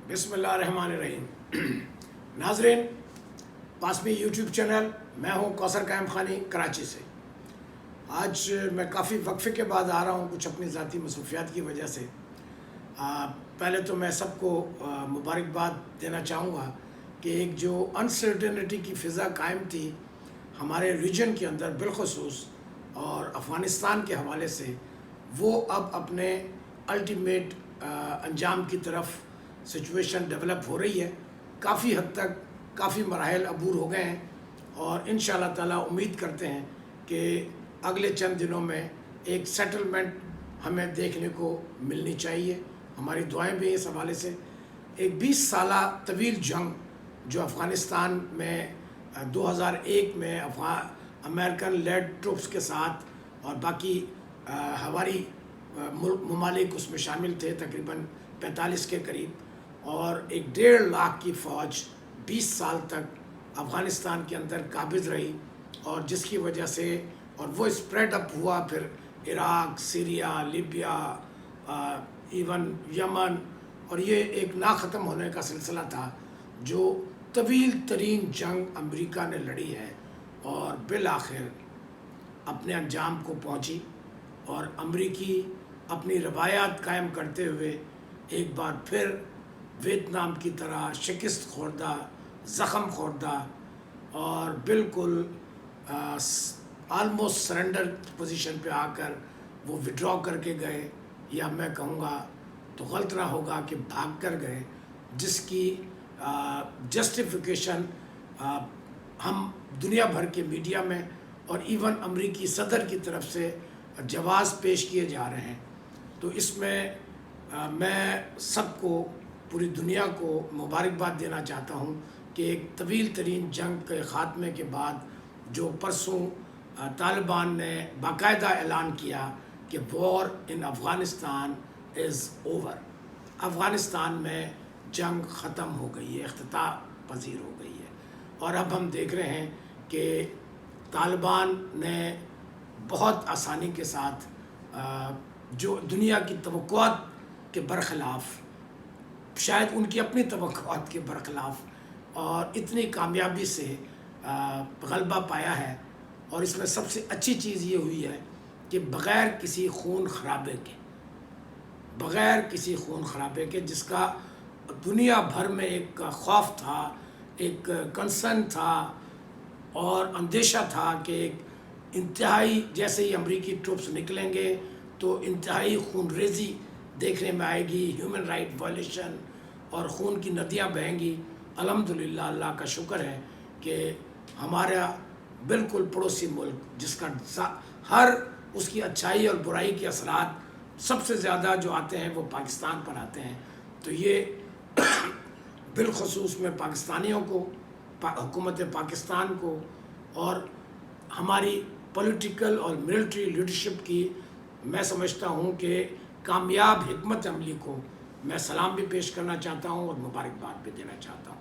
بسم اللہ الرحمن الرحیم۔ ناظرین، پاسمی یوٹیوب چینل، میں ہوں کوثر قائم خانی کراچی سے۔ آج میں کافی وقفے کے بعد آ رہا ہوں، کچھ اپنی ذاتی مصروفیات کی وجہ سے۔ پہلے تو میں سب کو مبارکباد دینا چاہوں گا کہ ایک جو انسرٹنٹی کی فضا قائم تھی ہمارے ریجن کے اندر بالخصوص اور افغانستان کے حوالے سے، وہ اب اپنے الٹیمیٹ انجام کی طرف سچویشن ڈیولپ ہو رہی ہے۔ کافی حد تک کافی مراحل عبور ہو گئے ہیں اور انشاءاللہ تعالیٰ امید کرتے ہیں کہ اگلے چند دنوں میں ایک سیٹلمنٹ ہمیں دیکھنے کو ملنی چاہیے۔ ہماری دعائیں بھی اس حوالے سے۔ ایک 20 سالہ طویل جنگ جو افغانستان میں 2001 میں امریکن لیڈ ٹروپس کے ساتھ اور باقی ہماری ممالک اس میں شامل تھے، تقریباً 45 کے قریب، اور ایک 1.5 لاکھ کی فوج 20 سال تک افغانستان کے اندر قابض رہی، اور جس کی وجہ سے اور وہ اسپریڈ اپ ہوا پھر عراق، سیریا، لیبیا، ایون یمن، اور یہ ایک نہ ختم ہونے کا سلسلہ تھا جو طویل ترین جنگ امریکہ نے لڑی ہے اور بالآخر اپنے انجام کو پہنچی، اور امریکی اپنی روایات قائم کرتے ہوئے ایک بار پھر ویتنام کی طرح شکست خوردہ، زخم خوردہ اور بالکل آلموسٹ سرنڈر پوزیشن پہ آ کر وہ وڈرا کر کے گئے، یا میں کہوں گا تو غلط نہ ہوگا کہ بھاگ کر گئے، جس کی جسٹیفیکیشن ہم دنیا بھر کے میڈیا میں اور ایون امریکی صدر کی طرف سے جواز پیش کیے جا رہے ہیں۔ تو اس میں میں سب کو، پوری دنیا کو مبارکباد دینا چاہتا ہوں کہ ایک طویل ترین جنگ کے خاتمے کے بعد جو پرسوں طالبان نے باقاعدہ اعلان کیا کہ وار ان افغانستان از اوور، افغانستان میں جنگ ختم ہو گئی ہے، اختتام پذیر ہو گئی ہے، اور اب ہم دیکھ رہے ہیں کہ طالبان نے بہت آسانی کے ساتھ جو دنیا کی توقعات کے برخلاف، شاید ان کی اپنی توقعات کے برخلاف، اور اتنی کامیابی سے غلبہ پایا ہے۔ اور اس میں سب سے اچھی چیز یہ ہوئی ہے کہ بغیر کسی خون خرابے کے، جس کا دنیا بھر میں ایک خوف تھا، ایک کنسرن تھا اور اندیشہ تھا کہ ایک انتہائی، جیسے ہی امریکی ٹروپس نکلیں گے تو انتہائی خون ریزی دیکھنے میں آئے گی، ہیومن رائٹ وائلیشن اور خون کی ندیاں بہیں گی۔ الحمدللہ اللہ کا شکر ہے کہ ہمارا بالکل پڑوسی ملک، جس کا ہر اس کی اچھائی اور برائی کے اثرات سب سے زیادہ جو آتے ہیں وہ پاکستان پر آتے ہیں، تو یہ بالخصوص میں پاکستانیوں کو، حکومت پاکستان کو اور ہماری پولیٹیکل اور ملٹری لیڈرشپ کی، میں سمجھتا ہوں کہ کامیاب حکمت عملی کو میں سلام بھی پیش کرنا چاہتا ہوں اور مبارکباد بھی دینا چاہتا ہوں،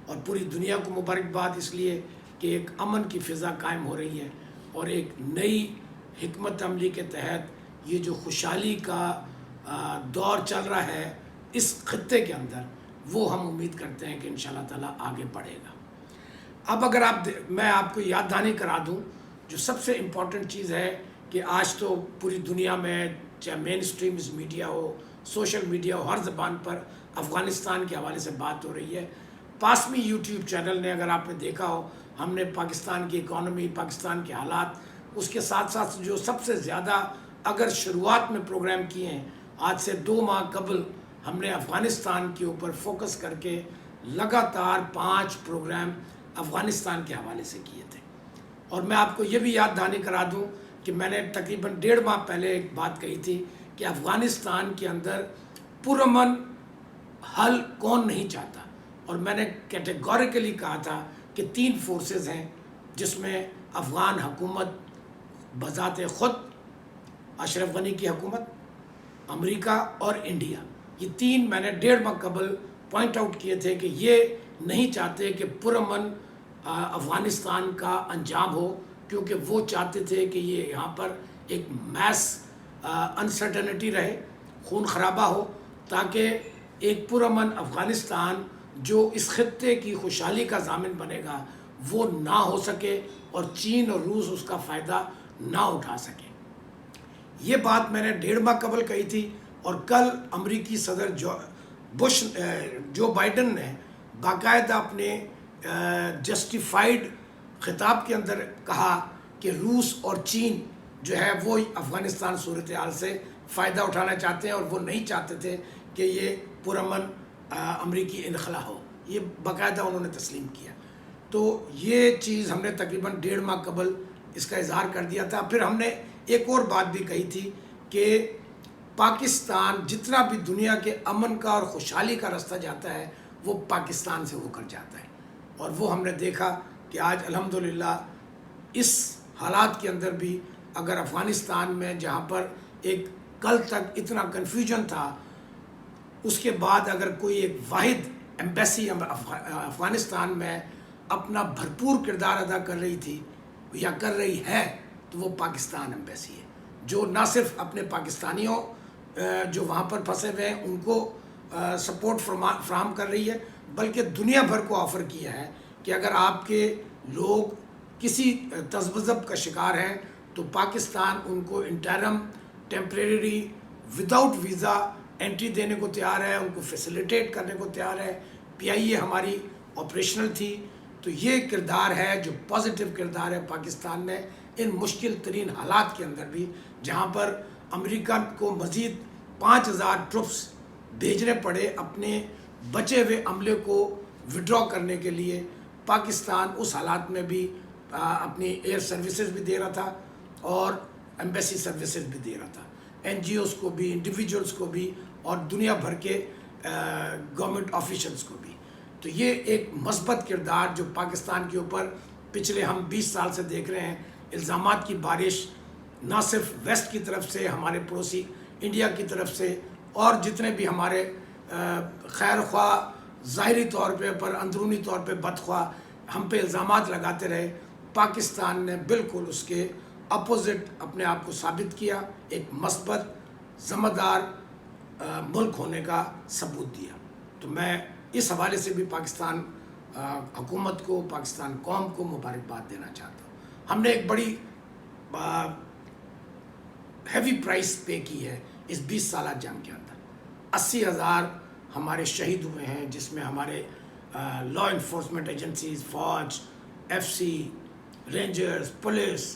اور پوری دنیا کو مبارکباد اس لیے کہ ایک امن کی فضا قائم ہو رہی ہے، اور ایک نئی حکمت عملی کے تحت یہ جو خوشحالی کا دور چل رہا ہے اس خطے کے اندر، وہ ہم امید کرتے ہیں کہ انشاءاللہ تعالیٰ آگے بڑھے گا۔ اب اگر میں آپ کو یاد دہانی کرا دوں، جو سب سے امپورٹنٹ چیز ہے کہ آج تو پوری دنیا میں، چاہے مین اسٹریمز میڈیا ہو، سوشل میڈیا ہو، ہر زبان پر افغانستان کے حوالے سے بات ہو رہی ہے۔ پاسمی یوٹیوب چینل نے، اگر آپ نے دیکھا ہو، ہم نے پاکستان کی اکانومی، پاکستان کے حالات، اس کے ساتھ ساتھ جو سب سے زیادہ اگر شروعات میں پروگرام کیے ہیں، آج سے 2 ماہ قبل ہم نے افغانستان کے اوپر فوکس کر کے لگاتار 5 پروگرام افغانستان کے حوالے سے کیے تھے۔ اور میں آپ کو یہ بھی یاد دہانی کرا دوں کہ میں نے تقریباً 1.5 ماہ پہلے ایک بات کہی تھی کہ افغانستان کے اندر پرامن حل کون نہیں چاہتا، اور میں نے کیٹیگوریکلی کہا تھا کہ 3 فورسز ہیں، جس میں افغان حکومت بذات خود، اشرف غنی کی حکومت، امریکہ اور انڈیا، یہ 3 میں نے 1.5 ماہ قبل پوائنٹ آؤٹ کیے تھے کہ یہ نہیں چاہتے کہ پرامن افغانستان کا انجام ہو، کیونکہ وہ چاہتے تھے کہ یہ یہاں پر ایک میس انسرٹنٹی رہے، خون خرابہ ہو، تاکہ ایک پرامن افغانستان جو اس خطے کی خوشحالی کا ضامن بنے گا وہ نہ ہو سکے اور چین اور روس اس کا فائدہ نہ اٹھا سکے۔ یہ بات میں نے 1.5 ماہ قبل کہی تھی، اور کل امریکی صدر جو بائیڈن نے باقاعدہ اپنے جسٹیفائیڈ خطاب کے اندر کہا کہ روس اور چین جو ہے وہ افغانستان صورتحال سے فائدہ اٹھانا چاہتے ہیں، اور وہ نہیں چاہتے تھے کہ یہ پرامن امریکی انخلا ہو۔ یہ باقاعدہ انہوں نے تسلیم کیا۔ تو یہ چیز ہم نے تقریباً 1.5 ماہ قبل اس کا اظہار کر دیا تھا۔ پھر ہم نے ایک اور بات بھی کہی تھی کہ پاکستان جتنا بھی دنیا کے امن کا اور خوشحالی کا راستہ جاتا ہے وہ پاکستان سے ہو کر جاتا ہے، اور وہ ہم نے دیکھا کہ آج الحمدللہ اس حالات کے اندر بھی اگر افغانستان میں جہاں پر ایک کل تک اتنا کنفیوژن تھا، اس کے بعد اگر کوئی ایک واحد ایمبیسی افغانستان میں اپنا بھرپور کردار ادا کر رہی تھی یا کر رہی ہے تو وہ پاکستان ایمبیسی ہے، جو نہ صرف اپنے پاکستانیوں جو وہاں پر پھنسے ہوئے ہیں ان کو سپورٹ فراہم کر رہی ہے، بلکہ دنیا بھر کو آفر کیا ہے کہ اگر آپ کے لوگ کسی تذبذب کا شکار ہیں تو پاکستان ان کو interim temporary without visa entry دینے کو تیار ہے، ان کو فیسیلیٹیٹ کرنے کو تیار ہے۔ PIA ہماری آپریشنل تھی، تو یہ کردار ہے جو پازیٹیو کردار ہے پاکستان نے ان مشکل ترین حالات کے اندر بھی، جہاں پر امریکہ کو مزید 5000 ٹروپس بھیجنے پڑے اپنے بچے ہوئے عملے کو وڈرا کرنے کے لیے۔ پاکستان اس حالات میں بھی اپنی ایئر سروسز بھی دے رہا تھا اور ایمبیسی سروسز بھی دے رہا تھا، NGOs کو بھی، انڈیویجولز کو بھی، اور دنیا بھر کے گورنمنٹ آفیشلز کو بھی۔ تو یہ ایک مثبت کردار جو پاکستان کے اوپر پچھلے ہم 20 سال سے دیکھ رہے ہیں، الزامات کی بارش نہ صرف ویسٹ کی طرف سے، ہمارے پڑوسی انڈیا کی طرف سے، اور جتنے بھی ہمارے خیر خواہ ظاہری طور پہ پر اندرونی طور پہ بدخواہ ہم پہ الزامات لگاتے رہے، پاکستان نے بالکل اس کے اپوزٹ اپنے آپ کو ثابت کیا، ایک مثبت ذمہ دار ملک ہونے کا ثبوت دیا۔ تو میں اس حوالے سے بھی پاکستان حکومت کو، پاکستان قوم کو مبارکباد دینا چاہتا ہوں۔ ہم نے ایک بڑی ہیوی پرائس پے کی ہے اس 20 سالہ جنگ کے اندر۔ 80,000 ہمارے شہید ہوئے ہیں، جس میں ہمارے لا انفورسمنٹ ایجنسیز، فوج، FC، رینجرز، پولیس،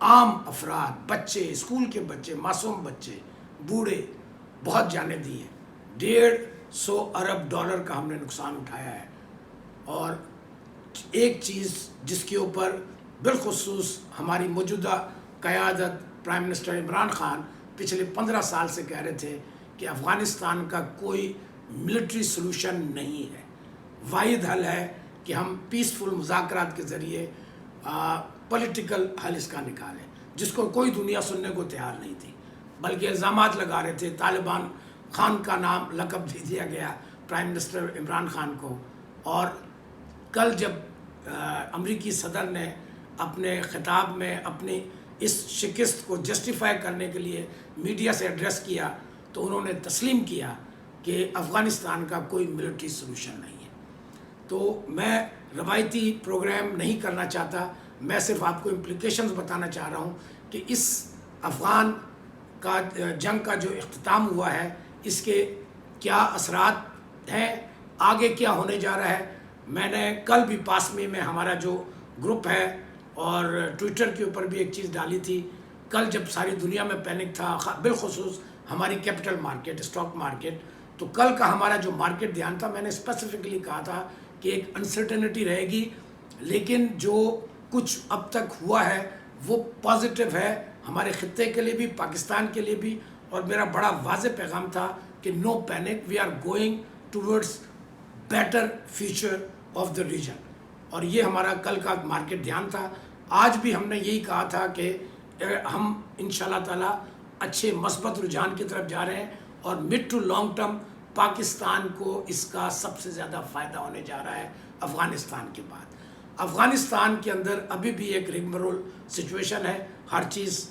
عام افراد، بچے، اسکول کے بچے، معصوم بچے، بوڑھے، بہت جانیں دی ہیں۔ $150 ارب کا ہم نے نقصان اٹھایا ہے، اور ایک چیز جس کے اوپر بالخصوص ہماری موجودہ قیادت پرائم منسٹر عمران خان پچھلے 15 سال سے کہہ رہے تھے کہ افغانستان کا کوئی ملٹری سلوشن نہیں ہے، واحد حل ہے کہ ہم پیسفل مذاکرات کے ذریعے پولیٹیکل حل اس کا نکالیں، جس کو کوئی دنیا سننے کو تیار نہیں تھی، بلکہ الزامات لگا رہے تھے۔ طالبان خان کا نام لقب دے دیا گیا پرائم منسٹر عمران خان کو، اور کل جب امریکی صدر نے اپنے خطاب میں اپنی اس شکست کو جسٹیفائی کرنے کے لیے میڈیا سے ایڈریس کیا تو انہوں نے تسلیم کیا کہ افغانستان کا کوئی ملٹری سلوشن نہیں ہے۔ تو میں روایتی پروگرام نہیں کرنا چاہتا، میں صرف آپ کو امپلیکیشنز بتانا چاہ رہا ہوں کہ اس افغان کا جنگ کا جو اختتام ہوا ہے اس کے کیا اثرات ہیں، آگے کیا ہونے جا رہا ہے۔ میں نے کل بھی پاسمی میں ہمارا جو گروپ ہے اور ٹویٹر کے اوپر بھی ایک چیز ڈالی تھی، کل جب ساری دنیا میں پینک تھا، بالخصوص ہماری کیپٹل مارکیٹ، اسٹاک مارکیٹ، تو کل کا ہمارا جو مارکیٹ دھیان تھا، میں نے اسپیسیفکلی کہا تھا کہ ایک انسرٹنٹی رہے گی، لیکن جو کچھ اب تک ہوا ہے وہ پازیٹیو ہے ہمارے خطے کے لیے بھی، پاکستان کے لیے بھی، اور میرا بڑا واضح پیغام تھا کہ no panic, we are going towards better future of the region, اور یہ ہمارا کل کا مارکیٹ دھیان تھا۔ آج بھی ہم نے یہی کہا تھا کہ ہم انشاءاللہ تعالیٰ اچھے مثبت رجحان کی طرف جا رہے ہیں، اور mid to long term Pakistan کو اس کا سب سے زیادہ فائدہ ہونے جا رہا ہے افغانستان کے بعد۔ افغانستان کے اندر ابھی بھی ایک ریگمرول سچویشن ہے، ہر چیز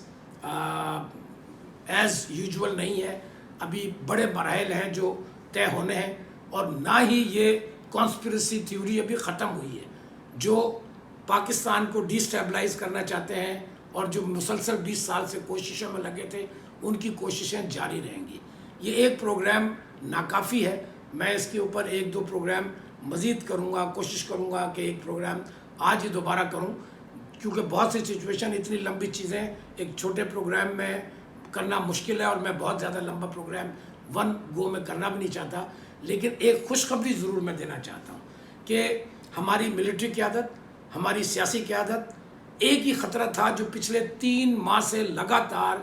ایز یوجول نہیں ہے، ابھی بڑے مراحل ہیں جو طے ہونے ہیں، اور نہ ہی یہ کانسپریسی تھیوری ابھی ختم ہوئی ہے. جو پاکستان کو ڈی اسٹیبلائز کرنا چاہتے ہیں اور جو مسلسل 20 سال سے کوششوں میں لگے تھے، ان کی کوششیں جاری رہیں گی. یہ ایک پروگرام ناکافی ہے. میں اس کے اوپر 1-2 پروگرام مزید کروں گا، کوشش کروں گا کہ ایک پروگرام آج ہی دوبارہ کروں، کیونکہ بہت سی سچویشن، اتنی لمبی چیزیں ایک چھوٹے پروگرام میں کرنا مشکل ہے، اور میں بہت زیادہ لمبا پروگرام ون گو میں کرنا بھی نہیں چاہتا. لیکن ایک خوشخبری ضرور میں دینا چاہتا ہوں کہ ہماری ملٹری قیادت، ہماری سیاسی قیادت، ایک ہی خطرہ تھا جو پچھلے 3 ماہ سے لگاتار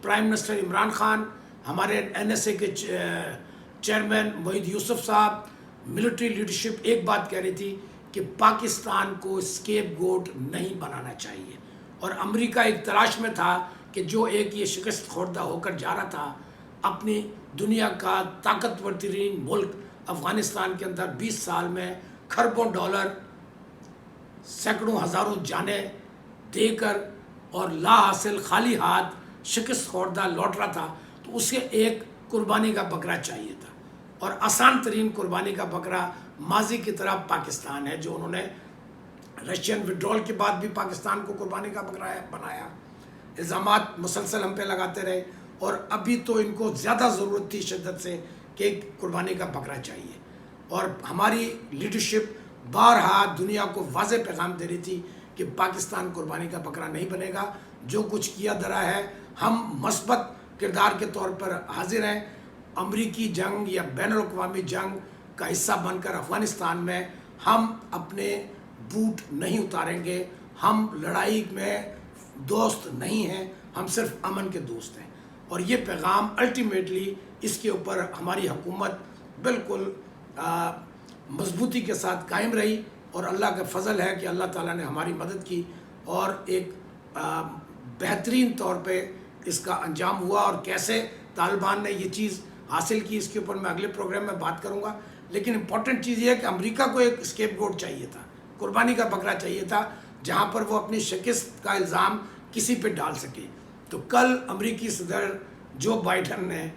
پرائم منسٹر عمران خان، ہمارے NSA کے چیئرمین معید یوسف صاحب، ملٹری لیڈرشپ ایک بات کہہ رہی تھی کہ پاکستان کو اسکیپ گوٹ نہیں بنانا چاہیے. اور امریکہ ایک تلاش میں تھا کہ جو ایک یہ شکست خوردہ ہو کر جا رہا تھا، اپنی دنیا کا طاقتور ترین ملک افغانستان کے اندر 20 سال میں کھربوں ڈالر، سینکڑوں ہزاروں جانیں دے کر اور لا حاصل خالی ہاتھ شکست خوردہ لوٹ رہا تھا، تو اسے ایک قربانی کا بکرا چاہیے تھا. اور آسان ترین قربانی کا بکرا ماضی کی طرح پاکستان ہے، جو انہوں نے رشین وڈرول کے بعد بھی پاکستان کو قربانی کا بکرا بنایا. الزامات مسلسل ہم پہ لگاتے رہے، اور ابھی تو ان کو زیادہ ضرورت تھی شدت سے کہ ایک قربانی کا بکرا چاہیے. اور ہماری لیڈرشپ بارہا دنیا کو واضح پیغام دے رہی تھی کہ پاکستان قربانی کا بکرا نہیں بنے گا. جو کچھ کیا درا ہے، ہم مثبت کردار کے طور پر حاضر ہیں. امریکی جنگ یا بین الاقوامی جنگ کا حصہ بن کر افغانستان میں ہم اپنے بوٹ نہیں اتاریں گے. ہم لڑائی میں دوست نہیں ہیں، ہم صرف امن کے دوست ہیں. اور یہ پیغام الٹیمیٹلی اس کے اوپر ہماری حکومت بالکل مضبوطی کے ساتھ قائم رہی، اور اللہ کا فضل ہے کہ اللہ تعالیٰ نے ہماری مدد کی، اور ایک بہترین طور پہ اس کا انجام ہوا. اور کیسے طالبان نے یہ چیز حاصل کی، اس کے اوپر میں اگلے پروگرام میں بات کروں گا. لیکن امپورٹنٹ چیز یہ ہے کہ امریکہ کو ایک اسکیپ گوٹ چاہیے تھا، قربانی کا بکرا چاہیے تھا، جہاں پر وہ اپنی شکست کا الزام کسی پہ ڈال سکے. تو کل امریکی صدر جو بائیڈن نے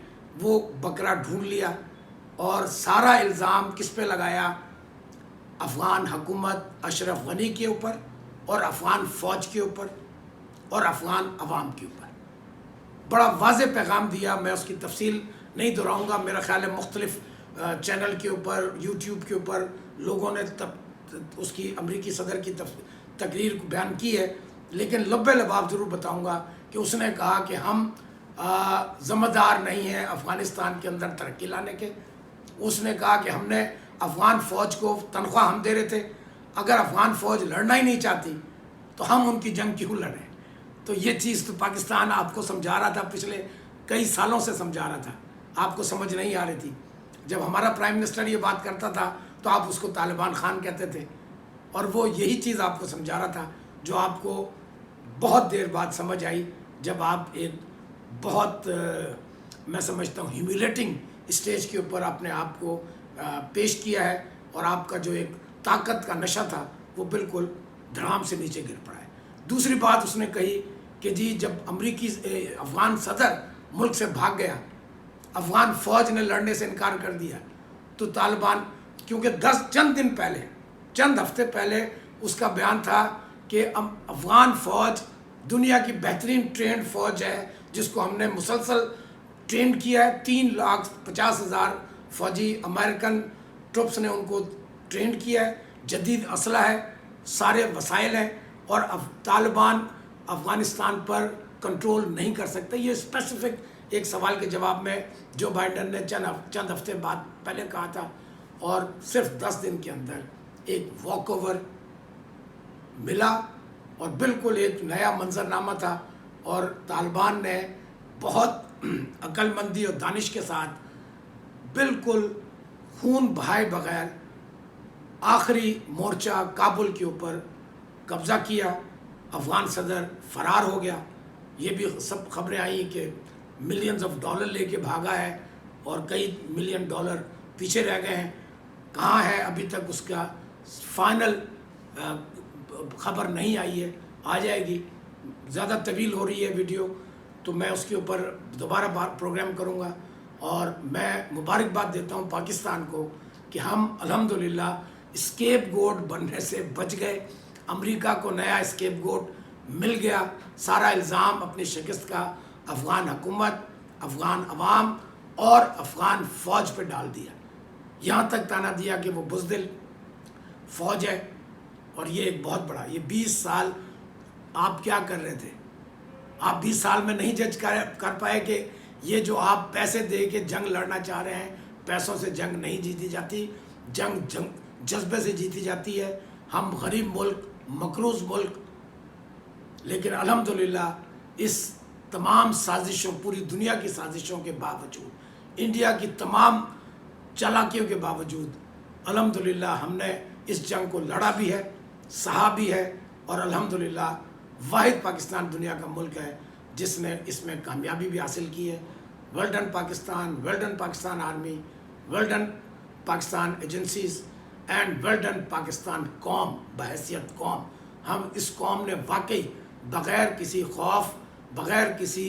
وہ بکرا ڈھونڈ لیا، اور سارا الزام کس پہ لگایا؟ افغان حکومت اشرف غنی کے اوپر، اور افغان فوج کے اوپر، اور افغان عوام کے اوپر. بڑا واضح پیغام دیا. میں اس کی تفصیل نہیں دہراؤں گا. میرا خیال ہے مختلف چینل کے اوپر، یوٹیوب کے اوپر لوگوں نے اس کی امریکی صدر کی تقریر کو بیان کی ہے. لیکن لبے لباب ضرور بتاؤں گا کہ اس نے کہا کہ ہم ذمہ دار نہیں ہیں افغانستان کے اندر ترقی لانے کے. اس نے کہا کہ ہم نے افغان فوج کو تنخواہ ہم دے رہے تھے، اگر افغان فوج لڑنا ہی نہیں چاہتی تو ہم ان کی جنگ کیوں لڑیں. تو یہ چیز تو پاکستان آپ کو سمجھا رہا تھا، پچھلے کئی سالوں سے سمجھا رہا تھا، آپ کو سمجھ نہیں آ رہی تھی. جب ہمارا پرائم منسٹر یہ بات کرتا تھا تو آپ اس کو طالبان خان کہتے تھے، اور وہ یہی چیز آپ کو سمجھا رہا تھا، جو آپ کو بہت دیر بعد سمجھ آئی، جب آپ ایک بہت میں سمجھتا ہوں ہیومیلیٹنگ اسٹیج کے اوپر اپنے آپ کو پیش کیا ہے، اور آپ کا جو ایک طاقت کا نشہ تھا وہ بالکل دھڑام سے نیچے گر پڑا ہے. دوسری بات اس نے کہی کہ جی جب امریکی افغان صدر ملک سے بھاگ گیا، افغان فوج نے لڑنے سے انکار کر دیا، تو طالبان، کیونکہ چند ہفتے پہلے اس کا بیان تھا کہ افغان فوج دنیا کی بہترین ٹرینڈ فوج ہے، جس کو ہم نے مسلسل ٹرینڈ کیا ہے. 3,50,000 فوجی امریکن ٹروپس نے ان کو ٹرینڈ کیا ہے، جدید اسلحہ ہے، سارے وسائل ہیں، اور طالبان افغانستان پر کنٹرول نہیں کر سکتے. یہ اسپیسیفک ایک سوال کے جواب میں جو بائیڈن نے چند ہفتے بعد پہلے کہا تھا، اور صرف 10 دن کے اندر ایک واک اوور ملا، اور بالکل ایک نیا منظرنامہ تھا. اور طالبان نے بہت عقل مندی اور دانش کے ساتھ بالکل خون بہائے بغیر آخری مورچہ کابل کے اوپر قبضہ کیا. افغان صدر فرار ہو گیا. یہ بھی سب خبریں آئیں کہ ملینز آف ڈالر لے کے بھاگا ہے، اور کئی ملین ڈالر پیچھے رہ گئے ہیں. کہاں ہے ابھی تک اس کا فائنل خبر نہیں آئی ہے، آ جائے گی. زیادہ طویل ہو رہی ہے ویڈیو، تو میں اس کے اوپر دوبارہ پروگرام کروں گا. اور میں مبارکباد دیتا ہوں پاکستان کو کہ ہم الحمدللہ اسکیپ گوٹ بننے سے بچ گئے. امریکہ کو نیا اسکیپ گوٹ مل گیا. سارا الزام اپنی شکست کا افغان حکومت، افغان عوام اور افغان فوج پہ ڈال دیا. یہاں تک تانا دیا کہ وہ بزدل فوج ہے. اور یہ ایک بہت بڑا، یہ 20 سال آپ کیا کر رہے تھے؟ آپ 20 سال میں نہیں جج کر پائے کہ یہ جو آپ پیسے دے کے جنگ لڑنا چاہ رہے ہیں، پیسوں سے جنگ نہیں جیتی جاتی، جنگ جذبے سے جیتی جاتی ہے. ہم غریب ملک، مقروض ملک، لیکن الحمدللہ اس تمام سازشوں، پوری دنیا کی سازشوں کے باوجود، انڈیا کی تمام چالاکیوں کے باوجود الحمدللہ ہم نے اس جنگ کو لڑا بھی ہے، سہا بھی ہے، اور الحمدللہ واحد پاکستان دنیا کا ملک ہے جس نے اس میں کامیابی بھی حاصل کی ہے. Well done Pakistan, well done Pakistan army, well done Pakistan agencies, and well done Pakistan قوم بحیثیت قوم. ہم اس قوم نے واقعی بغیر کسی خوف، بغیر کسی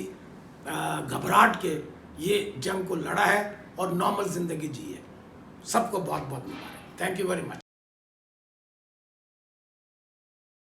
گھبراہٹ کے یہ جنگ کو لڑا ہے اور نارمل زندگی جی ہے. سب کو بہت بہت مبارک. Thank you very much.